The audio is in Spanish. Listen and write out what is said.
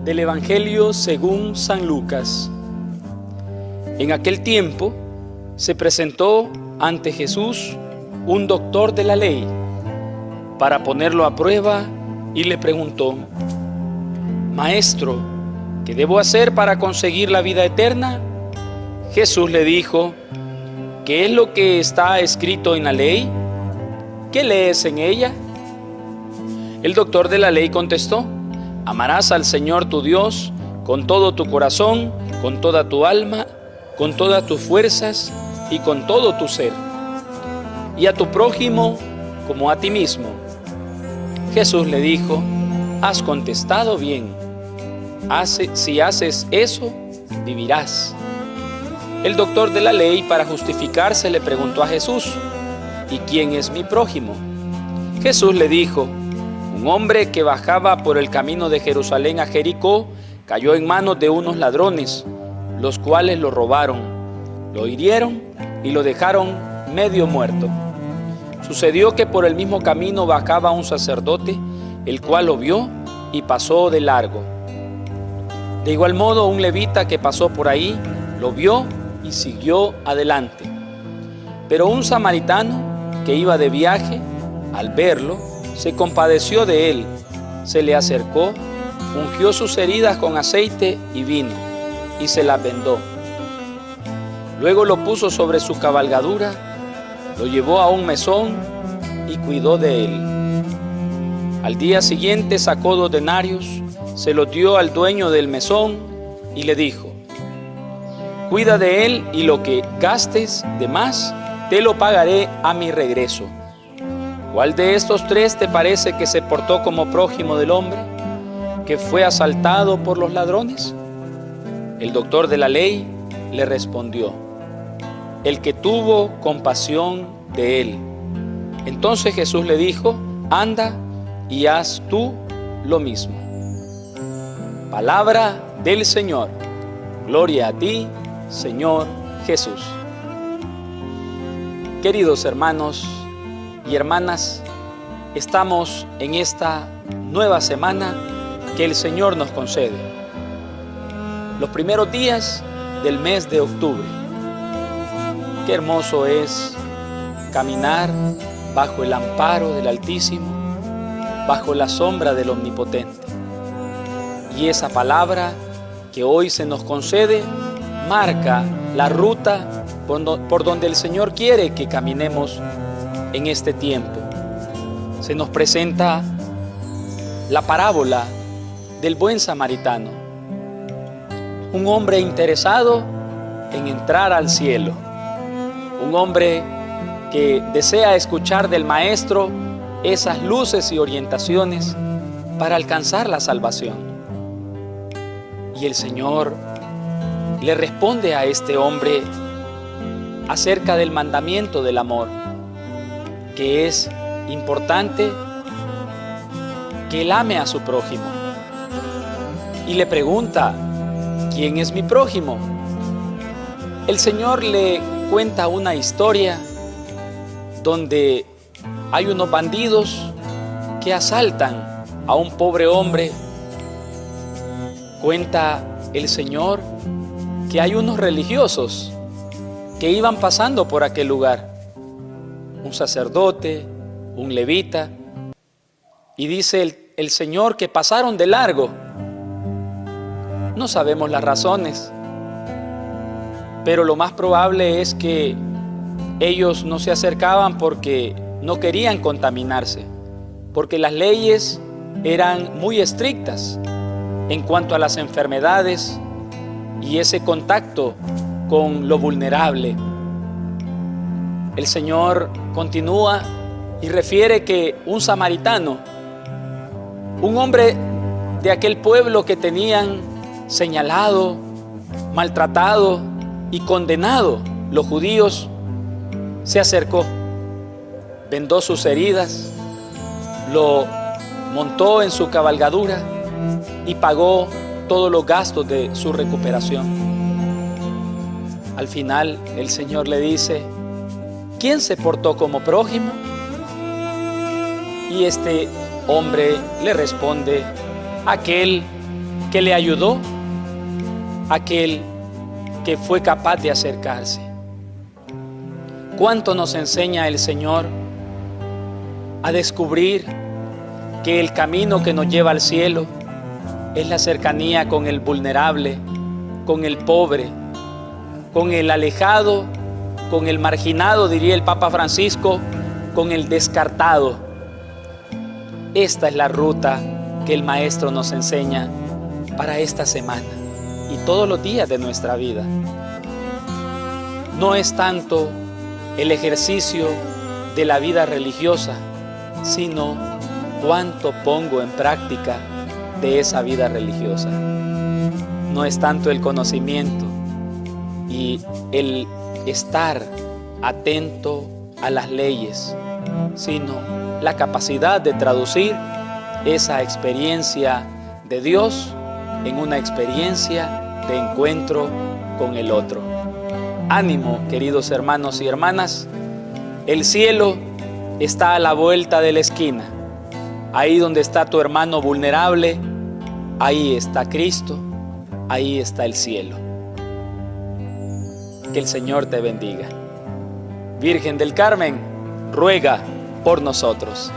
Del Evangelio según San Lucas. En aquel tiempo se presentó ante Jesús un doctor de la ley para ponerlo a prueba y le preguntó: Maestro, ¿qué debo hacer para conseguir la vida eterna? Jesús le dijo: ¿qué es lo que está escrito en la ley? ¿Qué lees en ella? El doctor de la ley contestó: amarás al Señor tu Dios con todo tu corazón, con toda tu alma, con todas tus fuerzas y con todo tu ser, y a tu prójimo como a ti mismo. Jesús le dijo: has contestado bien. Si haces eso, vivirás. El doctor de la ley, para justificarse, le preguntó a Jesús: ¿y quién es mi prójimo? Jesús le dijo: un hombre que bajaba por el camino de Jerusalén a Jericó cayó en manos de unos ladrones, los cuales lo robaron, lo hirieron y lo dejaron medio muerto. Sucedió que por el mismo camino bajaba un sacerdote, el cual lo vio y pasó de largo. De igual modo, un levita que pasó por ahí lo vio y siguió adelante. Pero un samaritano que iba de viaje, al verlo, se compadeció de él, se le acercó, ungió sus heridas con aceite y vino, y se las vendó. Luego lo puso sobre su cabalgadura, lo llevó a un mesón y cuidó de él. Al día siguiente sacó 2 denarios, se los dio al dueño del mesón y le dijo: cuida de él y lo que gastes de más, te lo pagaré a mi regreso. ¿Cuál de estos 3 te parece que se portó como prójimo del hombre que fue asaltado por los ladrones? El doctor de la ley le respondió: el que tuvo compasión de él. Entonces Jesús le dijo: anda y haz tú lo mismo. Palabra del Señor. Gloria a ti, Señor Jesús. Queridos hermanos y hermanas, estamos en esta nueva semana que el Señor nos concede. Los primeros días del mes de octubre. Qué hermoso es caminar bajo el amparo del Altísimo, bajo la sombra del Omnipotente. Y esa palabra que hoy se nos concede marca la ruta por donde el Señor quiere que caminemos en este tiempo. Se nos presenta la parábola del buen samaritano, un hombre interesado en entrar al cielo, un hombre que desea escuchar del Maestro esas luces y orientaciones para alcanzar la salvación. Y el Señor le responde a este hombre acerca del mandamiento del amor, que es importante que él ame a su prójimo. Y le pregunta: ¿quién es mi prójimo? El Señor le cuenta una historia donde hay unos bandidos que asaltan a un pobre hombre. Cuenta el Señor que hay unos religiosos que iban pasando por aquel lugar, un sacerdote, un levita, y dice el Señor que pasaron de largo. No sabemos las razones, pero lo más probable es que ellos no se acercaban porque no querían contaminarse, porque las leyes eran muy estrictas en cuanto a las enfermedades y ese contacto con lo vulnerable. El Señor continúa y refiere que un samaritano, un hombre de aquel pueblo que tenían señalado, maltratado y condenado los judíos, se acercó, vendó sus heridas, lo montó en su cabalgadura y pagó todos los gastos de su recuperación. Al final el Señor le dice: ¿quién se portó como prójimo? Y este hombre le responde: aquel que le ayudó, aquel que fue capaz de acercarse. ¿Cuánto nos enseña el Señor a descubrir que el camino que nos lleva al cielo es la cercanía con el vulnerable, con el pobre, con el alejado, con el marginado, diría el Papa Francisco, con el descartado? Esta es la ruta que el Maestro nos enseña para esta semana y todos los días de nuestra vida. No es tanto el ejercicio de la vida religiosa, sino cuánto pongo en práctica de esa vida religiosa. No es tanto el conocimiento y el estar atento a las leyes, sino la capacidad de traducir esa experiencia de Dios en una experiencia de encuentro con el otro. Ánimo, queridos hermanos y hermanas, el cielo está a la vuelta de la esquina. Ahí donde está tu hermano vulnerable, ahí está Cristo, ahí está el cielo. Que el Señor te bendiga. Virgen del Carmen, ruega por nosotros.